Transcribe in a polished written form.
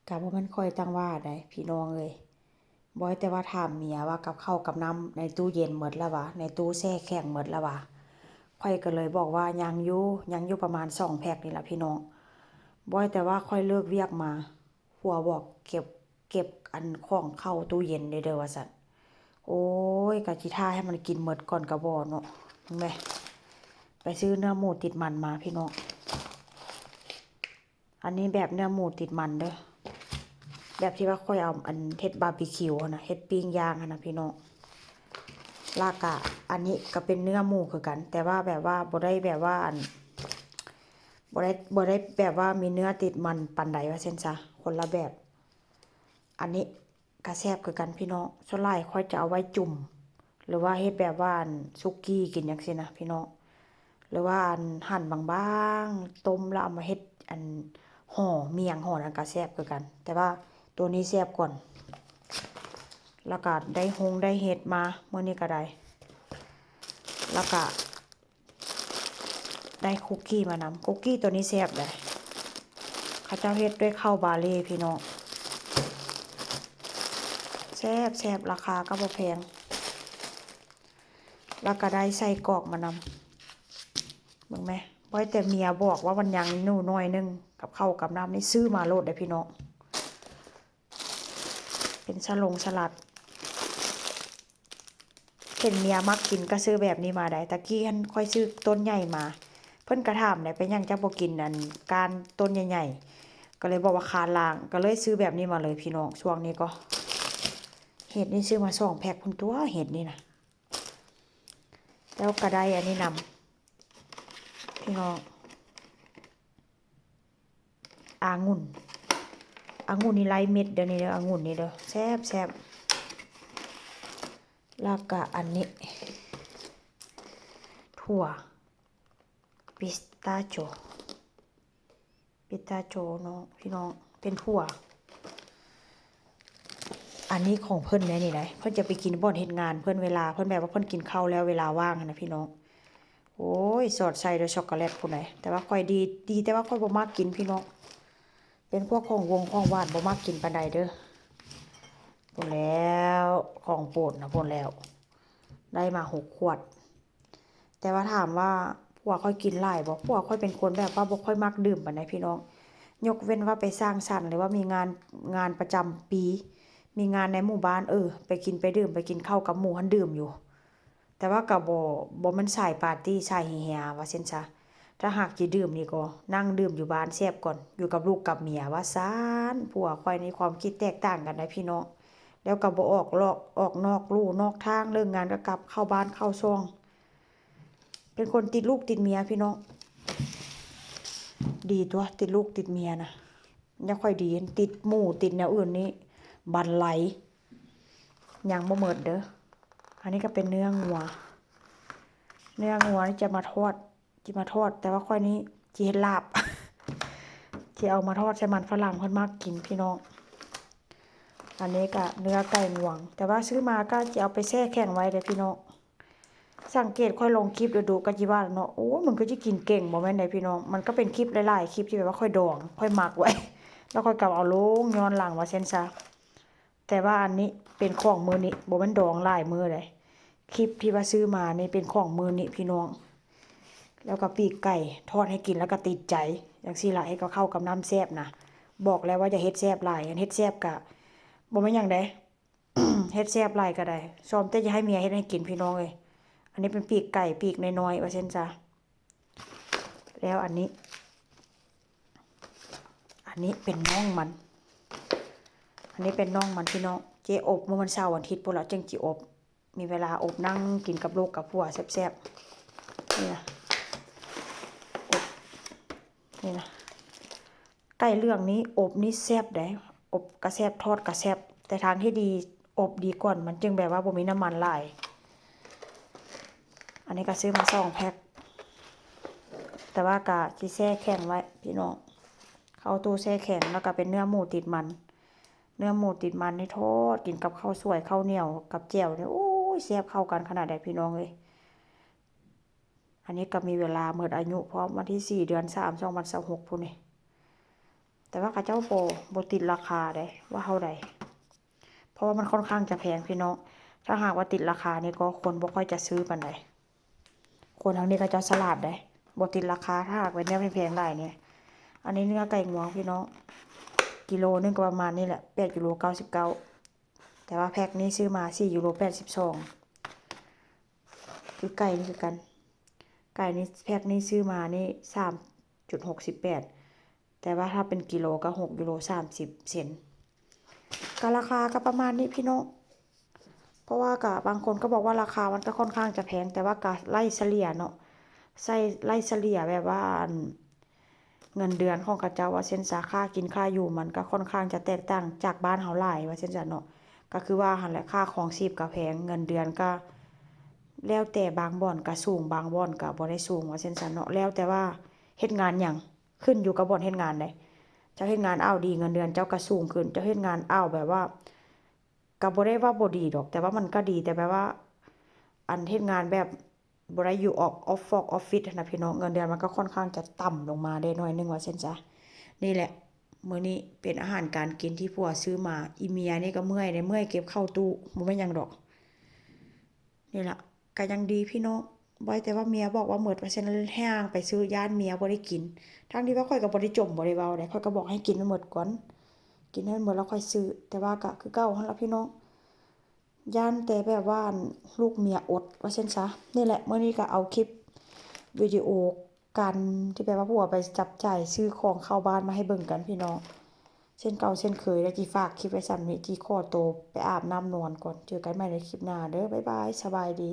ก็บ่แม่นค่อยตั้งว่าได้พี่น้องเอ้ยบ่แต่ว่าถามเมียว่ากับข้าวกับน้ำในตู้เย็นหมดแล้ววะในตู้แช่แข็งหมดแล้ววะข้อยก็เลยบอกว่ายังอยู่ประมาณ2แพ็คนี่ล่ะพี่น้องบ่แต่ว่าค่อยเลิกเวียกมาผัวบอกเก็บอันของเข้าตู้เย็นเด้อว่าซั่นโอ้ยก็สิท่าให้มันกินหมดก่อนก็บ่เนาะเห็นไหมไปซื้อเนื้อหมูติดมันมาพี่น้องอันนี้แบบเนื้อหมูติดมันเด้อ แบบที่ว่าค่อยเอาอันเฮ็ดบาร์บีคิวนะเฮ็ดปิ้งย่างนะพี่น้องลากะอันนี้ก็เป็นเนื้อหมูคือกันแต่ว่าแบบว่าบ่ได้แบบว่าอันบ่ได้แบบว่ามีเนื้อติดมันปานใดว่าเส้นซะคนละแบบอันนี้ก็แซ่บคือกันพี่น้องส่วนหลายค่อยจะเอาไว้จุ่มหรือว่าเฮ็ดแบบว่าอันสุกี้กินจังซี่นะพี่น้องหรือว่าอันหั่นบางๆต้มแล้วเอามาเฮ็ดอันห่อเมี่ยงห่อนั้นก็แซ่บคือกันแต่ว่าตัวนี้แซ่บก่อนแล้วก็ได้เห็ดมาเมื่อนี้ก็ได้แล้วก็ได้คุกกี้มานำคุกกี้ตัวนี้แซ่บเลยเขาเจ้าเฮ็ดด้วยข้าวบาเล่พี่น้องแซ่บราคาก็บ่แพงแล้วก็ได้ใส่กรอกมานำเบิ่งไหมไว้แต่เมียบอกว่าวันยังหนูน้อยนึงกับข้าวกับน้ำนี่ซื้อมาโลดได้พี่น้องเป็นสลัดเห็นเมียมักกินก็ซื้อแบบนี้มาได้ตะกี้หันค่อยซื้อต้นใหญ่มาเพิ่นกระถามได้ไปยังจักบ่กินอันการต้นใหญ่ๆก็เลยบอกว่าคาล่างก็เลยซื้อแบบนี้มาเลยพี่น้องช่วงนี้ก็เห็ดนี่ซื้อมา2แพ็คพุ่นตัวเห็ดนี่นะแล้วก็ได้อันนี้นำพี่น้ององุ่นนี่ไร้เม็ดเดี๋ยวนี้เด้อองุ่นนี่เด้อแซ่บแล้วก็อันนี้ถั่วปิสตาโชเนาะพี่น้องเป็นถั่วอันนี้ของเพิ่นแน่นี่นะเพิ่นจะไปกินบ่อนเฮ็ดงานเพิ่นเวลาเพิ่นแบบว่าเพิ่นกินข้าวแล้วเวลาว่างนะพี่น้องโอ้ยสอดใส่ด้วยช็อกโกแลตพุ่นไหนแต่ว่าค่อยดีแต่ว่าค่อยบ่มักกินพี่น้องเป็นพวกของหวานบ่มักกินปานใดเด้อพุ่นแล้วของโปรดนะพุ่นแล้วได้มา6 ขวดแต่ว่าถามว่าผัวค่อยกินหลายบ่ผัวค่อยเป็นคนแบบว่าบ่ค่อยมักดื่มปานใดพี่น้องยกเว้นว่าไปสร้างสรรค์หรือว่ามีงานประจำปีมีงานในหมู่บ้านไปกินไปดื่มไปกินข้าวกับหมู่หั้นดื่มอยู่แต่ว่าก็บ่มันสายปาร์ตี้สายเฮฮาว่าซั่นซะถ้าหากสิดื่มนี่ก็นั่งดื่มอยู่บ้านแซ่บก่อนอยู่กับลูกกับเมียว่าซั้นผัวค่อยในความคิดแตกต่างกันได้พี่น้องแล้วก็บ่ออกนอกลู่นอกทางเลิกงานก็กลับเข้าบ้านเข้าช่องเป็นคนติดลูกติดเมียพี่น้องดีตัวติดลูกติดเมียนะยังค่อยดีติดหมู่ติดแนวอื่นนี่บันไหลยังบ่หมดเด้ออันนี้ก็เป็นเนื้องัวนี่จะมาทอดแต่ว่าค่อยนี้สิเฮ็ดลาบสิเอามาทอดใส่มันฝรั่งเพิ่นมักกินพี่น้องอันนี้ก็เนื้อไก่งวงแต่ว่าซื้อมาก็จะเอาไปแช่แข็งไว้เด้อพี่น้องสังเกตค่อยลงคลิปดูก็สิว่าเนาะโอ้มันก็สิกินเก่งบ่แม่นได้พี่น้องมันก็เป็นคลิปหลายๆคลิปที่แบบว่าค่อยดองค่อยหมักไว้แล้วค่อยกลับเอาลงย้อนหลังว่าซั่นซะแต่ว่าอันนี้เป็นของมื้อนี้บ่แม่นดองหลายมื้อเลยคลิปที่ว่าซื้อมานี่เป็นของมื้อนี้พี่น้องแล้วก็ปีกไก่ทอดให้กินแล้วก็ติดใจจังซี่ล่ะให้ก็เข้ากับน้ำแซ่บนะบอกแล้วว่าอย่าเฮ็ดแซ่บหลายอันเฮ็ดแซ่บก็บ่แม่นหยังใด เฮ็ดแซ่บหลายก็ได้ซ้อมแต่อย่าให้เมียเฮ็ดให้กินพี่น้องเอ้ยอันนี้เป็นปีกไก่ปีกน้อยๆว่าซั่นจ้ะแล้วอันนี้เป็นน่องมันอันนี้เป็นน่องมันพี่น้องเจ๊อบเมื่อวันเสาร์วันอาทิตย์พุ่นแล้วจึงจิอบมีเวลาอบนั่งกินกับลูกกับผัวแซ่บๆนี่นะอบนี่นะไก่เรื่องนี้อบนี่แซ่บได้อบกระแซ่บทอดกระแซ่บแต่ทางที่ดีอบดีก่อนมันจึงแบบว่าบ่มีน้ำมันหลายอันนี้ก็ซื้อมา2แพ็คแต่ว่ากะสิแช่แข็งไว้พี่น้องเข้าตู้แช่แข็งแล้วก็เป็นเนื้อหมูติดมันนี่ทอดกินกับข้าวสวยข้าวเหนียวกับแจ่วเนี่ยโอ้ยแซ่บเข้ากันขนาดใดพี่น้องเอ้ยอันนี้ก็มีเวลาหมดอายุเพราะวันที่4 เดือน 3 2026พุ่นนี่ แต่ว่าเขาเจ้าบ่ติดราคาได้ว่าเท่าใดเพราะว่ามันค่อนข้างจะแพงพี่น้องถ้าหากว่าติดราคานี่ก็คนบ่ค่อยจะซื้อปานใดคนทางนี้เขาเจ้าฉลาดได้บ่ติดราคาถ้าหากเป็นแนวแพงๆได้เนี่ยอันนี้เนื้อไก่งวงพี่น้องกิโลนึงก็ประมาณนี้แหละ8.99 แต่ว่าแพ็คนี้ซื้อมา4.82คือไก่นี่คือกันไก่นี้แพ็คนี้ซื้อมานี่3.68แต่ว่าถ้าเป็นกิโลก็6.30ก็ราคาก็ประมาณนี้พี่น้องเพราะว่าก็บางคนก็บอกว่าราคามันก็ค่อนข้างจะแพงแต่ว่าก็ไล่เฉลี่ยเนาะไล่เฉลี่ยแบบว่าเงินเดือนของเขาเจ้าว่าเส้นสาค่ากินค่าอยู่มันก็ค่อนข้างจะแตกต่างจากบ้านเฮาหลายว่าเส้นจัดเนาะก็คือว่าหั่นแหละค่าของชีพก็แพงเงินเดือนก็แล้วแต่บางบ่อนก็สูงบางบ่อนก็บ่ได้สูงว่าเส้นจัดเนาะแล้วแต่ว่าเฮ็ดงานหยังขึ้นอยู่กับบ่อนเฮ็ดงานใดเจ้าเฮ็ดงานอ้าวดีเงินเดือนเจ้าก็สูงขึ้นเจ้าเฮ็ดงานอ้าวแบบว่าก็บ่ได้ว่าบ่ดีดอกแต่ว่ามันก็ดีแต่แบบว่าอันเฮ็ดงานแบบบ่ได้อยู่ออฟฟิศนะพี่น้องเงินเดือนมันก็ค่อนข้างจะต่ำลงมาได้หน่อยนึงว่าเช่นจ้ะนี่แหละมื้อนี้เป็นอาหารการกินที่ผัวซื้อมาอีเมียนี่ก็เมื่อยได้เมื่อยเก็บเข้าตู้บ่แม่นหยังดอกนี่ล่ะก็ยังดีพี่น้องบ่แต่ว่าเมียบอกว่าหมดว่าฉะนั้นห้างไปซื้อย่านเมียบ่ได้กินทั้งที่ว่าข้อยก็บ่ได้จมบ่ได้เว้าได้ข้อยก็บอกให้กินให้หมดก่อนกินให้หมดแล้วค่อยซื้อแต่ว่าก็คือเก่าหั่นล่ะพี่น้อง ย่านแต่แบบว่าลูกเมียอดว่าเช่นซะนี่แหละเมื่อนี้ก็เอาคลิปวิดีโอกันที่แปลว่าผัวไปจับจ่ายซื้อของเข้าบ้านมาให้เบิ่งกันพี่น้องเช่นเก่าเช่นเคยแล้วจีฝากคลิปไว้สั่นนี้จีขอตัวไปอาบน้ำนอนก่อนเจอกันใหม่ในคลิปหน้าเด้อบ๊ายบายสบายดี